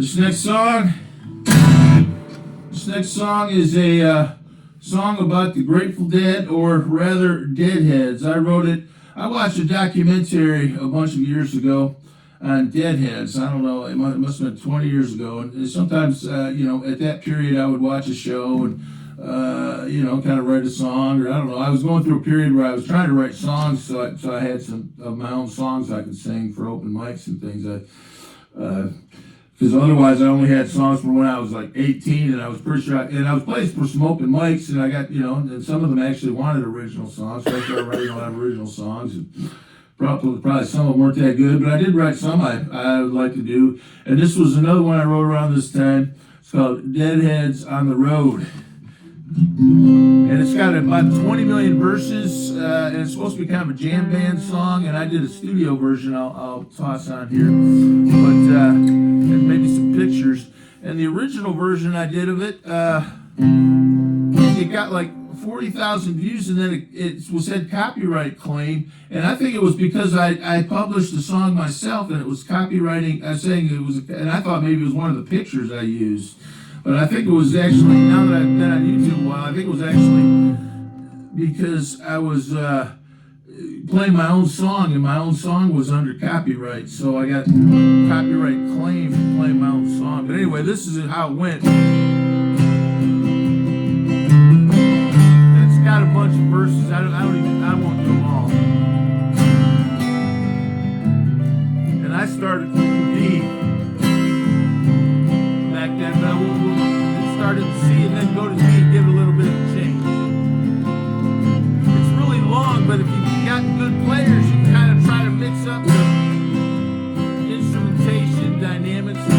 This next song is a song about the Grateful Dead, or rather Deadheads. I watched a documentary a bunch of years ago on Deadheads. I don't know, it must have been 20 years ago. And sometimes, at that period I would watch a show and, kind of write a song, or I don't know. I was going through a period where I was trying to write songs, so I had some of my own songs I could sing for open mics and things. Because otherwise I only had songs from when I was like 18, and I was pretty sure, and I was playing for some open mics, and I got, and some of them actually wanted original songs, so I started writing a lot of original songs, and probably some of them weren't that good, but I did write some I would like to do, and this was another one I wrote around this time. It's called Deadheads on the Road. And it's got about 20 million verses, and it's supposed to be kind of a jam band song, and I did a studio version I'll toss on here, but and maybe some pictures. And the original version I did of it, it got like 40,000 views, and then it had copyright claim, and I think it was because I published the song myself, and it was copywriting. I was saying it was, and I thought maybe it was one of the pictures I used. But I think it was actually, now that I've been on YouTube a while, I think it was actually because I was playing my own song, and my own song was under copyright. So I got copyright claim for playing my own song. But anyway, this is how it went. And it's got a bunch of verses. I won't do them all. And I started with D back then, but we'll start at C and then go to D and give it a little bit of a change. It's really long, but if you've got good players, you can kind of try to mix up the instrumentation, dynamics, and things.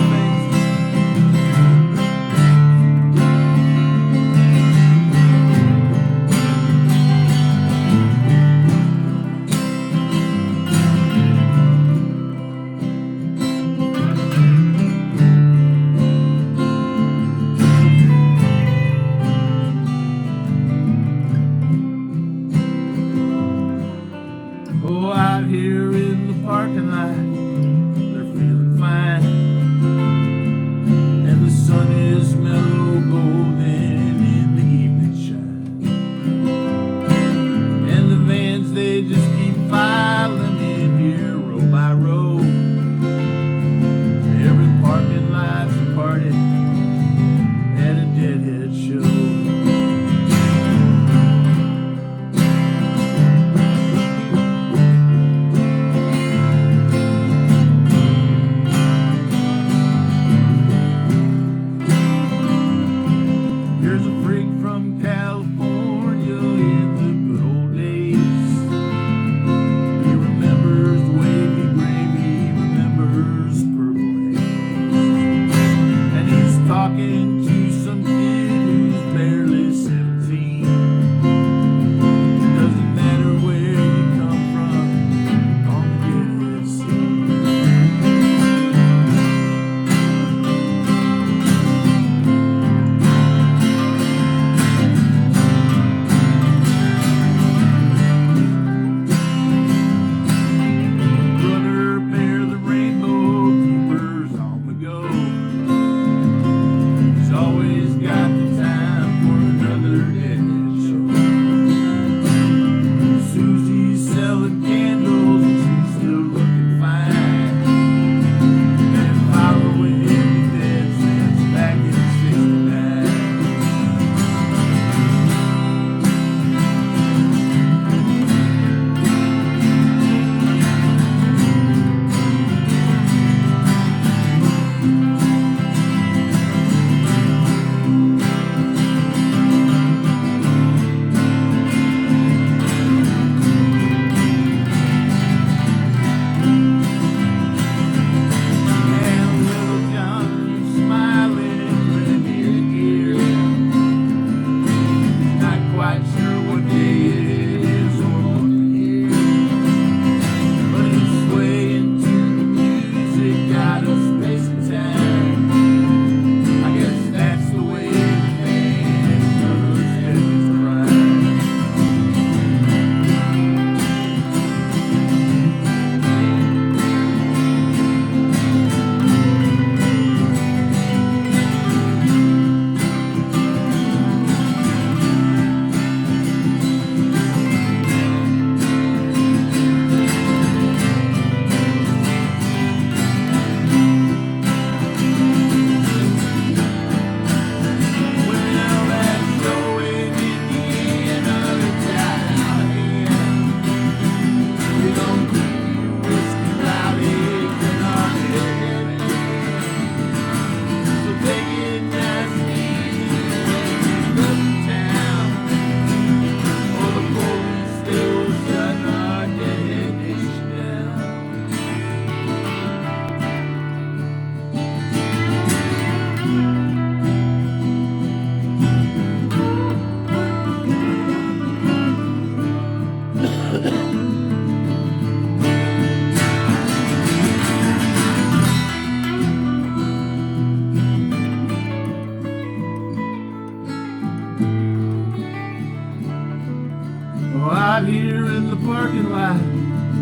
flashing light,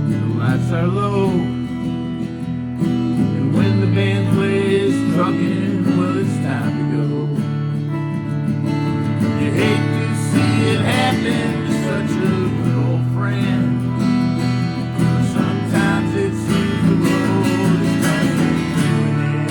the lights are low. And when the band plays trucking, well, it's time to go. You hate to see it happen to such a good old friend. But sometimes it seems the road is coming to an end.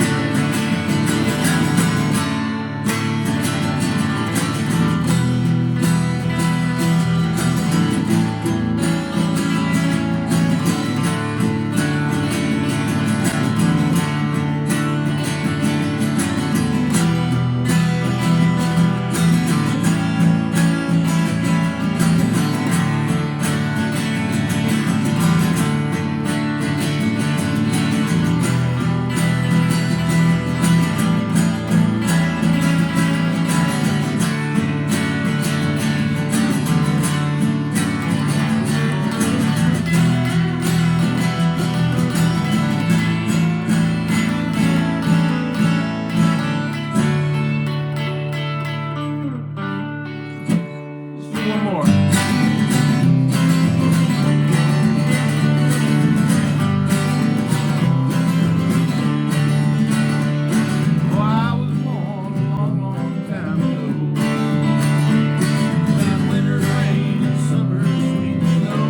One more. Oh, I was born a long, long time ago. In winter rain and summer sweet snow.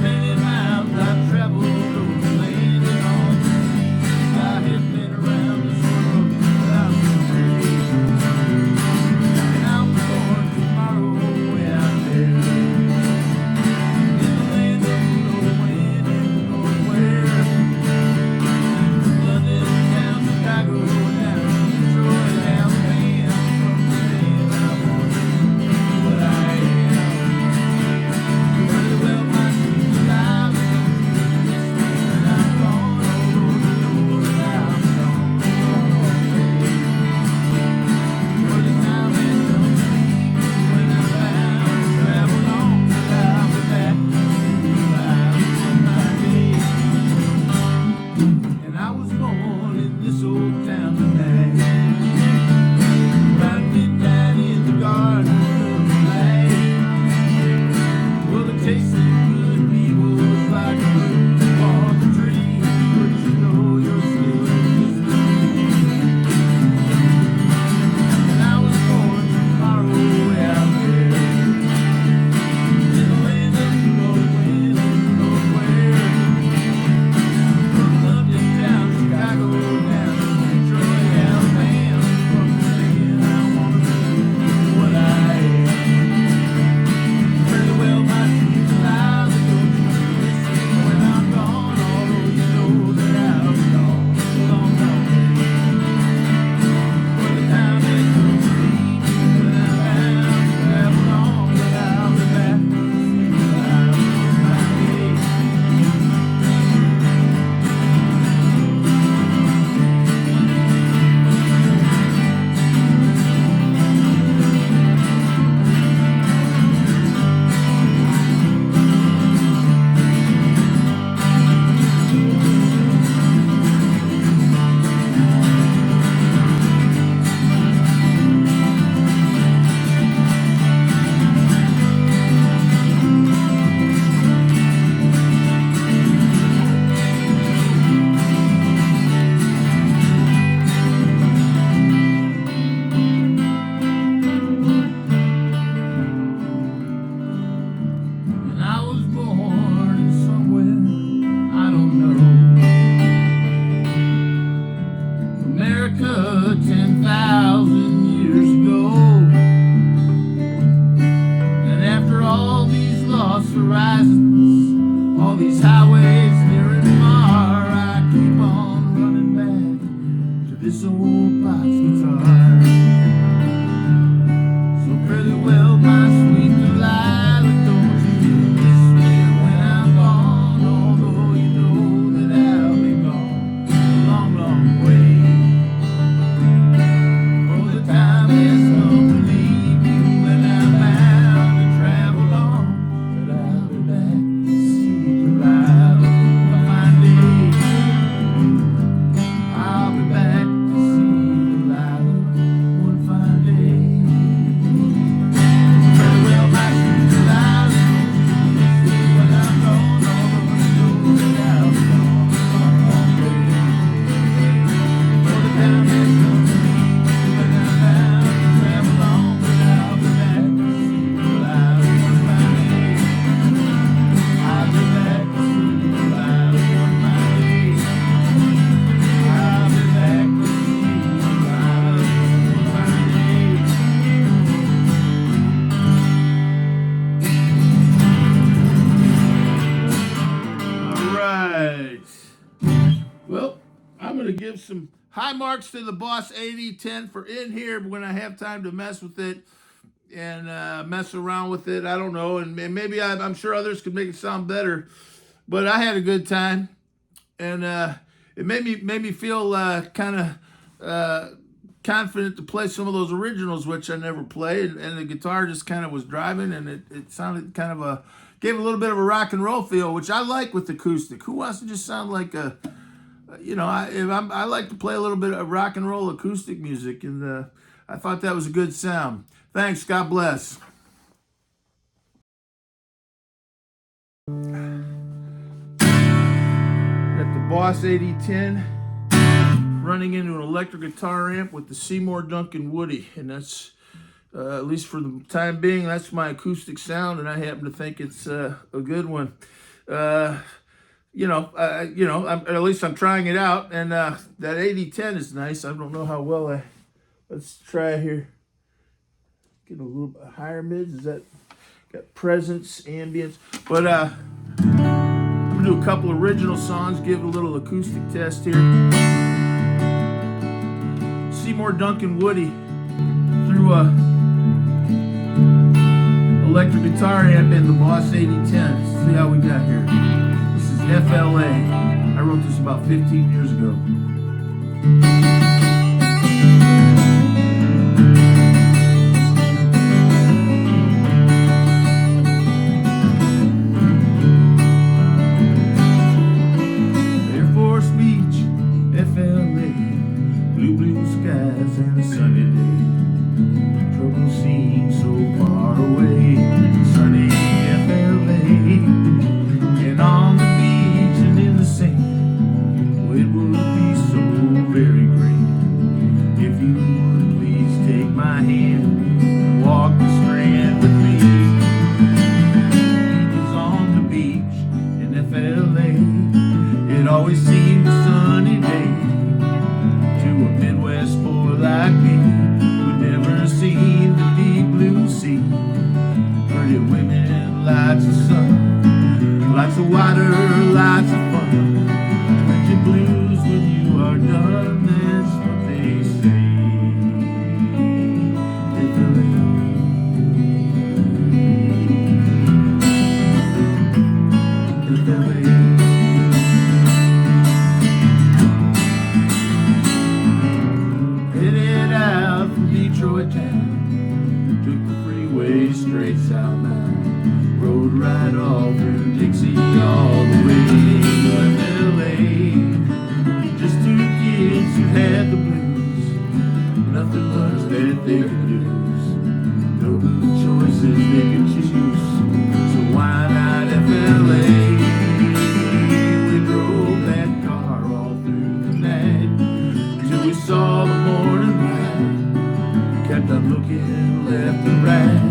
Many miles I've traveled over land and on the sea. I have been around this world without no break. And I was born tomorrow way out there in the land of nowhere and nowhere. London down Chicago, down Detroit, Alabama. From the land I want to be what I am. Pretty well my dreams alive and when I'm gone, oh Lord, you know that I'm gone. For the time has come to leave me when I'm bound to travel on, but I'll be back to see you live one my day. And I was born in this old town tonight, about midnight in the garden of light. Well, the taste of good people was like a fruit upon the tree, but you know you're still listening. And I was born tomorrow way out there in the land of nowhere and nowhere. From London down Chicago, down Detroit, Alabama. From the land I wanna be what I am. Pretty well my dreams alive, but don't you listen when I'm gone, although you know that I've gone a long, long way. For the time has come to leave me when I'm bound to travel on, but I'll be back to see you live one my day. And I was born in somewhere I don't know. America 10,000 years ago. And after all these lost horizons, all these highways near and far, I keep on running back to this old box guitar. So pretty well, my sweet Delilah, don't you miss me when I'm gone, although you know that I'll be gone a long, long way. For the time has come to leave you when I'm bound to travel on, but I'll be back to see you live one fine day. I'll be back to see I'm going to give some high marks to the Boss 8010 for in here when I have time to mess with it and mess around with it. I don't know, and maybe I'm sure others could make it sound better, but I had a good time, and it made me feel kind of confident to play some of those originals, which I never played, and the guitar just kind of was driving, and it sounded kind of gave a little bit of a rock and roll feel, which I like with acoustic. Who wants to just sound like a, I like to play a little bit of rock and roll acoustic music, and I thought that was a good sound. Thanks, God bless. Got the Boss 8010 running into an electric guitar amp with the Seymour Duncan Woody, and that's at least for the time being, that's my acoustic sound, and I happen to think it's a good one. At least I'm trying it out, and that 8010 is nice. I don't know how well let's try here. Get a little bit higher mids. Is that got presence, ambience? But I'm gonna do a couple original songs, give it a little acoustic test here. Seymour Duncan Woody through a electric guitar amp in the Boss 8010. See how we got here. This is FLA. I wrote this about 15 years ago. Air Force Beach, FLA, blue skies and a sunny day. Trouble seems so far away, sunny FLA, and on the beach and in the sand. Well, it would be so very great if you would please take my hand and walk the strand with me. It's on the beach in FLA. It always seems a sunny day to a Midwest boy like me who'd never seen the deep blue sea. Pretty women, lots of sun, lots of water, lots of fun. Winter blues when you are done, that's what they say. Headed out from Detroit town, took the freeway straight southbound, rode right all through Dixie all the way to LA. Just two kids who had the blues, nothing much that they could lose, no good choices they could choose, so why not FLA? We drove that car all through the night till we saw the morning light. Kept on looking left and right,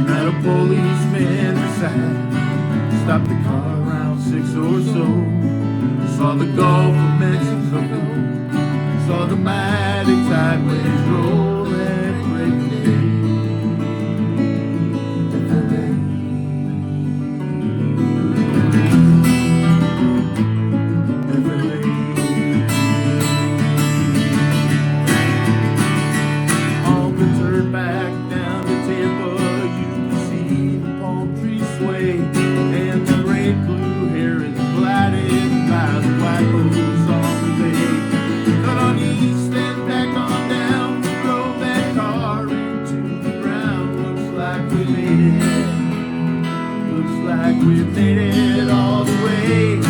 not a policeman in sight. Stopped the car around 6 or so, saw the Gulf of Mexico, saw the mighty tide waves roll at break of day. On the turn back down to Tampa, you can see the palm trees sway, and the great blue herons gliding by the white boats on the bay. Cut on east and back on down, drove that car into the ground. Looks like we made it, looks like we made it all the way to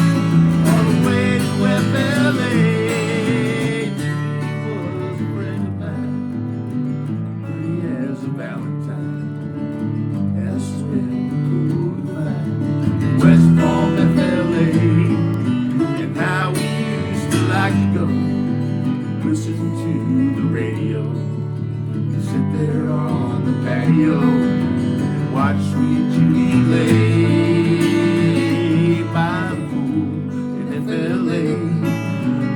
FLA. Was a friend of mine, pretty as a Valentine. That's when we could find West Palm, FLA, and how we used to like to go, listen to the radio, sit there on the patio, and watch sweet Judy lay by the pool in FLA,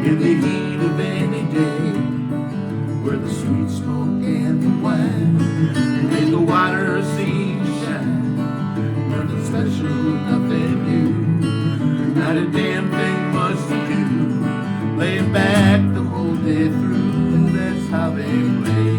in the heat of any day, where the sweet smoke and the wine made the water seem to shine. Nothing special, nothing new, not a damn thing much to do, laying back deck the whole day through. That's how they play.